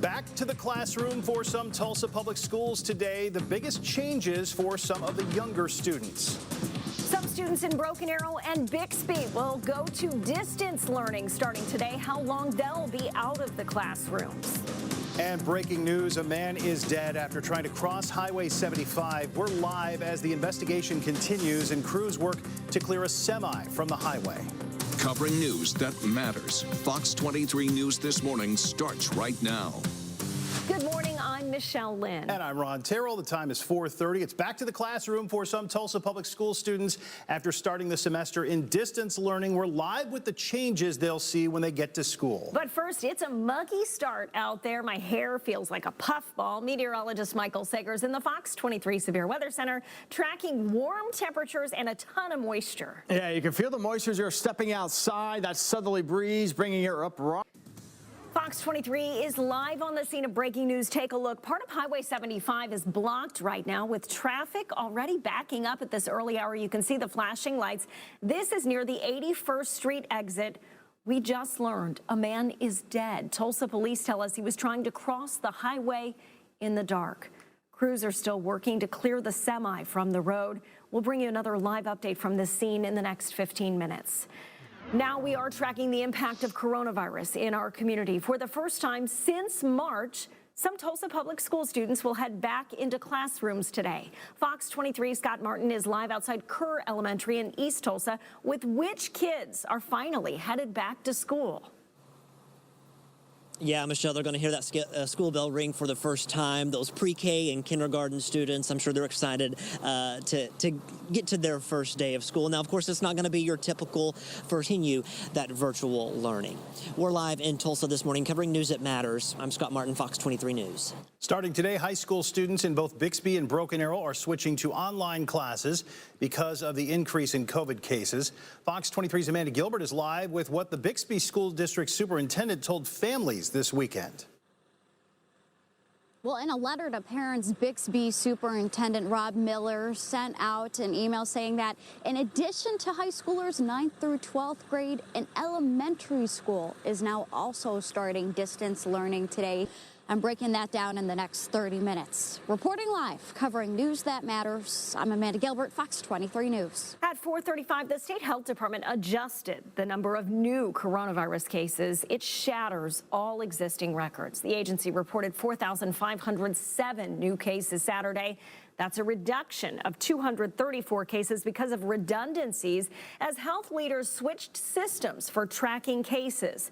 Back to the classroom for some Tulsa public schools today. The biggest changes for some of the younger students. Some students in Broken Arrow and Bixby will go to distance learning starting today. How long they'll be out of the classrooms. And breaking news, a man is dead after trying to cross Highway 75. We're live as the investigation continues and crews work to clear a semi from the highway. Covering news that matters. Fox 23 News This Morning starts right now. Good morning, I'm Michelle Lynn. And I'm Ron Terrell. The time is 4:30. It's back to the classroom for some Tulsa public school students after starting the semester in distance learning. We're live with the changes they'll see when they get to school. But first, it's a muggy start out there. My hair feels like a puffball. Meteorologist Michael Sagers in the Fox 23 Severe Weather Center tracking warm temperatures and a ton of moisture. Yeah, you can feel the moisture as you're stepping outside. That southerly breeze bringing it up right. Fox 23 is live on the scene of breaking news. Take a look. Part of Highway 75 is blocked right now with traffic already backing up at this early hour. You can see the flashing lights. This is near the 81st Street exit. We just learned a man is dead. Tulsa police tell us he was trying to cross the highway in the dark. Crews are still working to clear the semi from the road. We'll bring you another live update from this scene in the next 15 minutes. Now we are tracking the impact of coronavirus in our community. For the first time since March, some Tulsa public school students will head back into classrooms today. Fox 23's Scott Martin is live outside Kerr Elementary in East Tulsa with which kids are finally headed back to school. Yeah, Michelle, they're going to hear that school bell ring for the first time. Those pre-K and kindergarten students, I'm sure they're excited to get to their first day of school. Now, of course, it's not going to be your typical continue that virtual learning. We're live in Tulsa this morning covering news that matters. I'm Scott Martin, Fox 23 News. Starting today, high school students in both Bixby and Broken Arrow are switching to online classes because of the increase in COVID cases. Fox 23's Amanda Gilbert is live with what the Bixby School District Superintendent told families this weekend. Well, in a letter to parents, Bixby Superintendent Rob Miller sent out an email saying that in addition to high schoolers 9th through 12th grade, an elementary school is now also starting distance learning today. I'm breaking that down in the next 30 minutes. Reporting live, covering news that matters, I'm Amanda Gilbert, Fox 23 News. At 4:35, the State Health Department adjusted the number of new coronavirus cases. It shatters all existing records. The agency reported 4,507 new cases Saturday. That's a reduction of 234 cases because of redundancies as health leaders switched systems for tracking cases.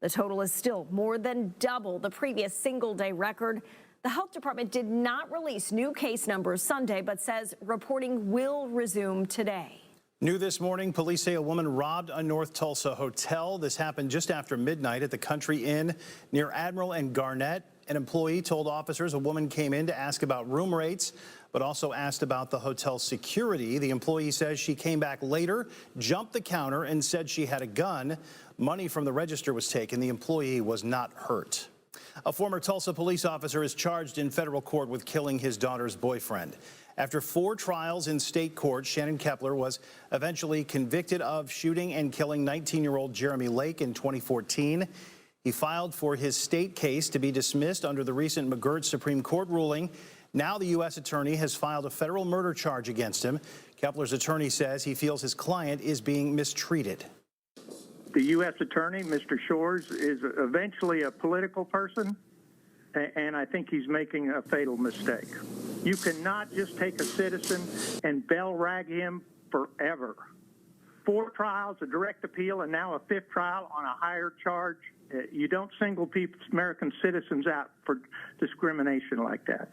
The total is still more than double the previous single-day record. The health department did not release new case numbers Sunday, but says reporting will resume today. New this morning, police say a woman robbed a North Tulsa hotel. This happened just after midnight at the Country Inn near Admiral and Garnett. An employee told officers a woman came in to ask about room rates, but also asked about the hotel security. The employee says she came back later, jumped the counter, and said she had a gun. Money from the register was taken. The employee was not hurt. A former Tulsa police officer is charged in federal court with killing his daughter's boyfriend. After 4 trials in state court, Shannon Kepler was eventually convicted of shooting and killing 19-year-old Jeremy Lake in 2014. He filed for his state case to be dismissed under the recent McGirt Supreme Court ruling. Now the U.S. attorney has filed a federal murder charge against him. Kepler's attorney says he feels his client is being mistreated. The U.S. attorney, Mr. Shores, is eventually a political person, and I think he's making a fatal mistake. You cannot just take a citizen and bell rag him forever. 4 trials, a direct appeal, and now a 5th trial on a higher charge. You don't single people, American citizens out for discrimination like that.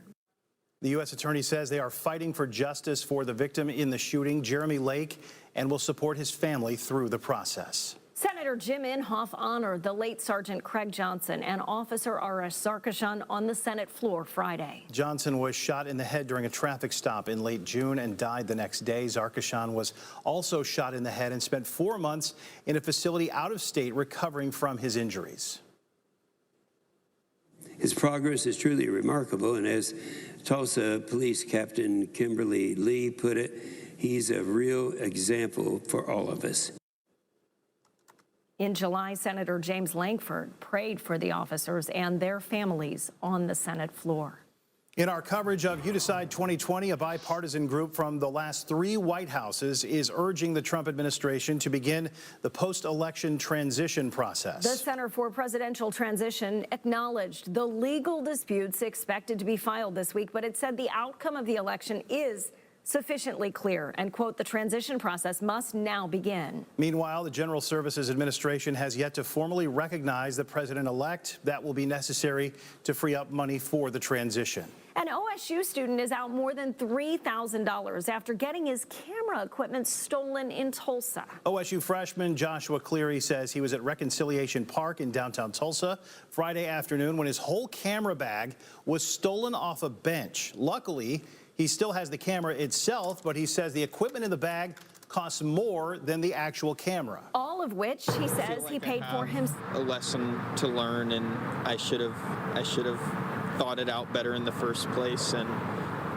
The U.S. attorney says they are fighting for justice for the victim in the shooting, Jeremy Lake, and will support his family through the process. Senator Jim Inhofe honored the late Sergeant Craig Johnson and Officer R.S. Sarkishan on the Senate floor Friday. Johnson was shot in the head during a traffic stop in late June and died the next day. Sarkishan was also shot in the head and spent 4 months in a facility out of state recovering from his injuries. His progress is truly remarkable, and as Tulsa Police Captain Kimberly Lee put it, he's a real example for all of us. In July, Senator James Lankford prayed for the officers and their families on the Senate floor. In our coverage of You Decide 2020, a bipartisan group from the last 3 White Houses is urging the Trump administration to begin the post-election transition process. The Center for Presidential Transition acknowledged the legal disputes expected to be filed this week, but it said the outcome of the election is sufficiently clear and, quote, the transition process must now begin. Meanwhile, the General Services Administration has yet to formally recognize the president-elect. That will be necessary to free up money for the transition. An OSU student is out more than $3,000 after getting his camera equipment stolen in Tulsa. OSU freshman Joshua Cleary says he was at Reconciliation Park in downtown Tulsa Friday afternoon when his whole camera bag was stolen off a bench. Luckily, he still has the camera itself, but he says the equipment in the bag costs more than the actual camera. All of which he says he paid for himself. A lesson to learn, and I should have thought it out better in the first place, and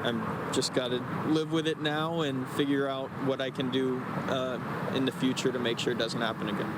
I'm just got to live with it now and figure out what I can do in the future to make sure it doesn't happen again.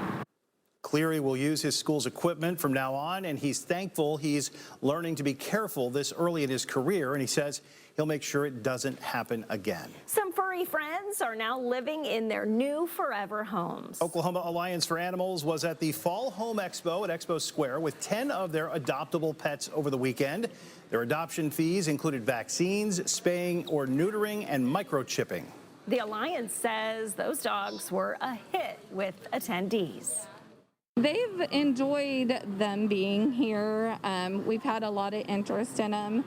Cleary will use his school's equipment from now on, and he's thankful he's learning to be careful this early in his career, and he says he'll make sure it doesn't happen again. Some furry friends are now living in their new forever homes. Oklahoma Alliance for Animals was at the Fall Home Expo at Expo Square with 10 of their adoptable pets over the weekend. Their adoption fees included vaccines, spaying or neutering, and microchipping. The Alliance says those dogs were a hit with attendees. They've enjoyed them being here. We've had a lot of interest in them.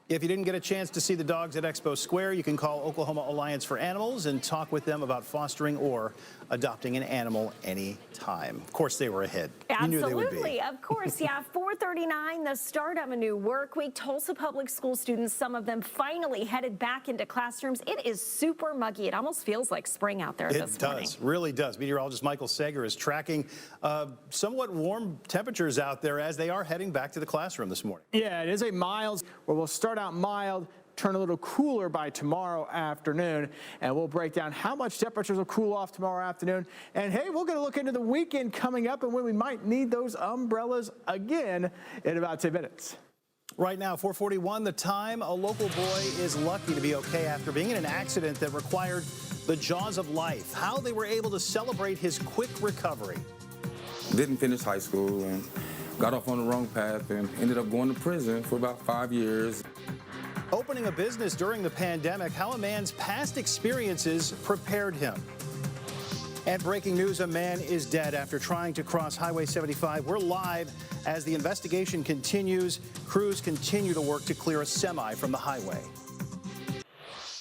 If you didn't get a chance to see the dogs at Expo Square, you can call Oklahoma Alliance for Animals and talk with them about fostering or adopting an animal anytime. Of course, they were a hit. Absolutely, you knew they would be. Of course, yeah. 4:39, the start of a new work week. Tulsa Public School students, some of them finally headed back into classrooms. It is super muggy. It almost feels like spring out there this morning. It does, really does. Meteorologist Michael Sager is tracking somewhat warm temperatures out there as they are heading back to the classroom this morning. Yeah, it is a mild, where we'll start out mild, turn a little cooler by tomorrow afternoon, and we'll break down how much temperatures will cool off tomorrow afternoon. And hey, we're going to look into the weekend coming up and when we might need those umbrellas again in about 10 minutes. Right now, 4:41 the time. A local boy is lucky to be okay after being in an accident that required the jaws of life. How they were able to celebrate his quick recovery. Didn't finish high school and got off on the wrong path and ended up going to prison for about 5 years. Opening a business during the pandemic, how a man's past experiences prepared him. And breaking news, a man is dead after trying to cross Highway 75. We're live as the investigation continues. Crews continue to work to clear a semi from the highway.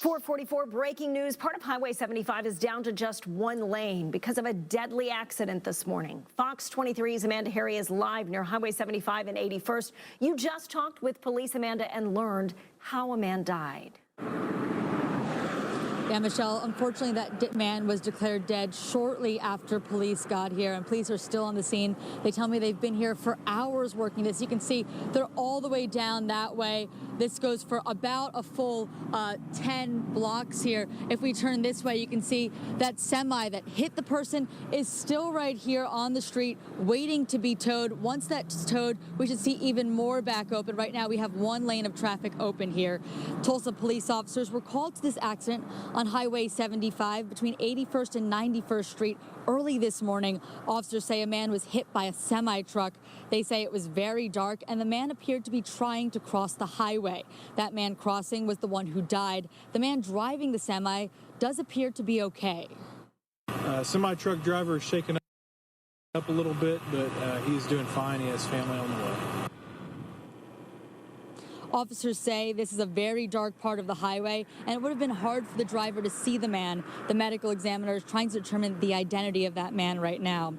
4:44 breaking news. Part of Highway 75 is down to just one lane because of a deadly accident this morning. Fox 23's Amanda Harry is live near Highway 75 and 81st. You just talked with police, Amanda, and learned how a man died. Yeah, Michelle, unfortunately, that man was declared dead shortly after police got here, and police are still on the scene. They tell me they've been here for hours working this. You can see they're all the way down that way. This goes for about a full 10 blocks here. If we turn this way, you can see that semi that hit the person is still right here on the street waiting to be towed. Once that's towed, we should see even more back open. Right now, we have one lane of traffic open here. Tulsa police officers were called to this accident on Highway 75 between 81st and 91st Street early this morning. Officers say a man was hit by a semi-truck. They say it was very dark and the man appeared to be trying to cross the highway. That man crossing was the one who died. The man driving the semi does appear to be okay. Semi-truck driver is shaken up a little bit, but he's doing fine. He has family on the way. Officers say this is a very dark part of the highway, and it would have been hard for the driver to see the man. The medical examiner is trying to determine the identity of that man right now.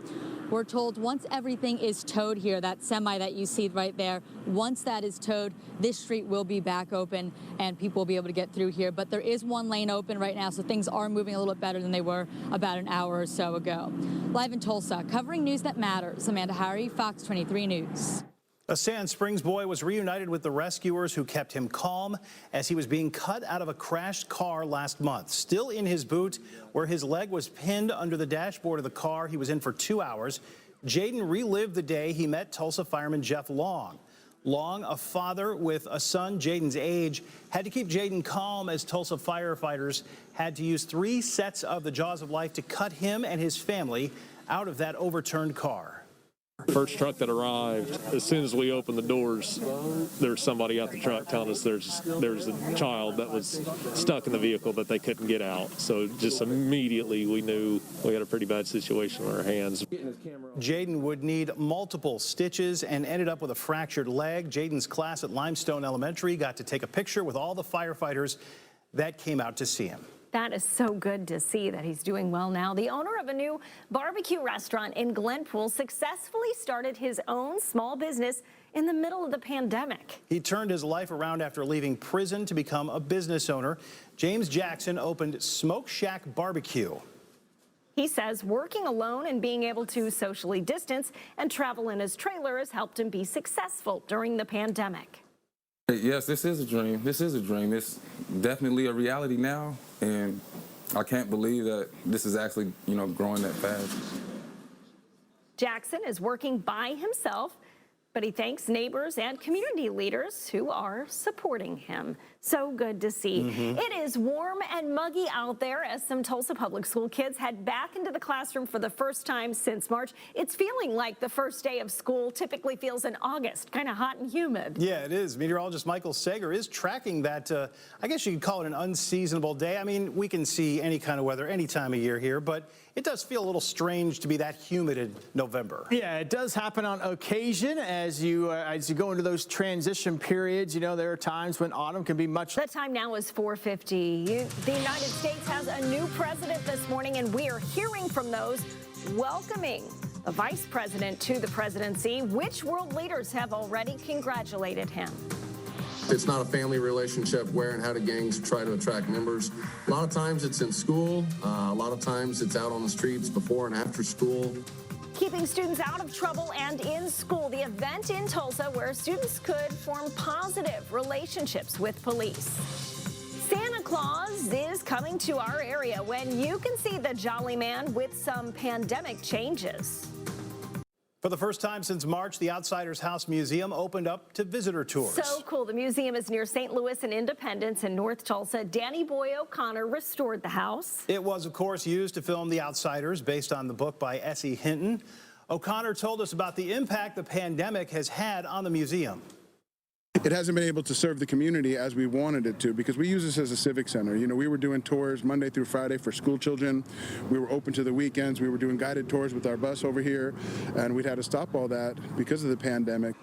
We're told once everything is towed here, that semi that you see right there, once that is towed, this street will be back open and people will be able to get through here. But there is one lane open right now, so things are moving a little bit better than they were about an hour or so ago. Live in Tulsa, covering news that matters, Amanda Harry, Fox 23 News. A Sand Springs boy was reunited with the rescuers who kept him calm as he was being cut out of a crashed car last month. Still in his boot, where his leg was pinned under the dashboard of the car he was in for 2 hours, Jaden relived the day he met Tulsa fireman Jeff Long. Long, a father with a son Jaden's age, had to keep Jaden calm as Tulsa firefighters had to use 3 sets of the Jaws of Life to cut him and his family out of that overturned car. First truck that arrived, as soon as we opened the doors, there was somebody out the truck telling us there's a child that was stuck in the vehicle that they couldn't get out. So just immediately we knew we had a pretty bad situation on our hands. Jaden would need multiple stitches and ended up with a fractured leg. Jaden's class at Limestone Elementary got to take a picture with all the firefighters that came out to see him. That is so good to see that he's doing well now. The owner of a new barbecue restaurant in Glenpool successfully started his own small business in the middle of the pandemic. He turned his life around after leaving prison to become a business owner. James Jackson opened Smoke Shack Barbecue. He says working alone and being able to socially distance and travel in his trailer has helped him be successful during the pandemic. Yes, this is a dream. This is a dream. It's definitely a reality now, and I can't believe that this is actually, growing that fast. Jackson is working by himself, but he thanks neighbors and community leaders who are supporting him. So good to see. It is warm and muggy out there as some Tulsa Public School kids head back into the classroom for the first time since March. It's feeling like the first day of school typically feels in August, kind of hot and humid. Yeah, it is. Meteorologist Michael Sager is tracking that, I guess you could call it an unseasonable day. I mean, we can see any kind of weather any time of year here, but it does feel a little strange to be that humid in November. Yeah, it does happen on occasion as you go into those transition periods. There are times when autumn can be much. The time now is 4:50. The United States has a new president this morning, and we are hearing from those welcoming the vice president to the presidency. Which world leaders have already congratulated him? It's not a family relationship where and how do gangs try to attract members. A lot of times it's in school. A lot of times it's out on the streets before and after school. Keeping students out of trouble and in school, the event in Tulsa where students could form positive relationships with police. Santa Claus is coming to our area when you can see the Jolly Man with some pandemic changes. For the first time since March, the Outsiders House Museum opened up to visitor tours. So cool. The museum is near St. Louis and Independence in North Tulsa. Danny Boy O'Connor restored the house. It was, of course, used to film The Outsiders, based on the book by S.E. Hinton. O'Connor told us about the impact the pandemic has had on the museum. It hasn't been able to serve the community as we wanted it to because we use this as a civic center. We were doing tours Monday through Friday for school children. We were open to the weekends. We were doing guided tours with our bus over here, and we'd had to stop all that because of the pandemic.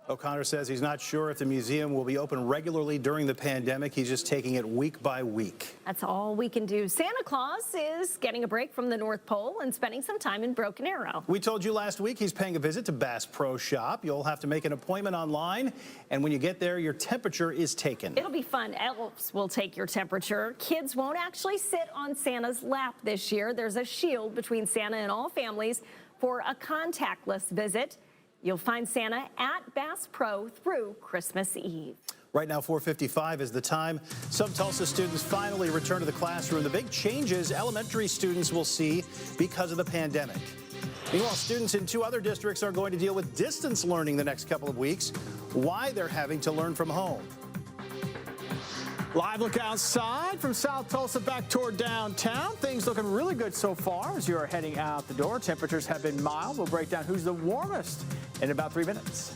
O'Connor says he's not sure if the museum will be open regularly during the pandemic. He's just taking it week by week. That's all we can do. Santa Claus is getting a break from the North Pole and spending some time in Broken Arrow. We told you last week he's paying a visit to Bass Pro Shop. You'll have to make an appointment online, and when you get there, your temperature is taken. It'll be fun. Elves will take your temperature. Kids won't actually sit on Santa's lap this year. There's a shield between Santa and all families for a contactless visit. You'll find Santa at Bass Pro through Christmas Eve. Right now, 4:55 is the time. Some Tulsa students finally return to the classroom. The big changes elementary students will see because of the pandemic. Meanwhile, students in 2 other districts are going to deal with distance learning the next couple of weeks. Why they're having to learn from home. Live look outside from South Tulsa back toward downtown. Things looking really good so far as you are heading out the door. Temperatures have been mild. We'll break down who's the warmest in about 3 minutes.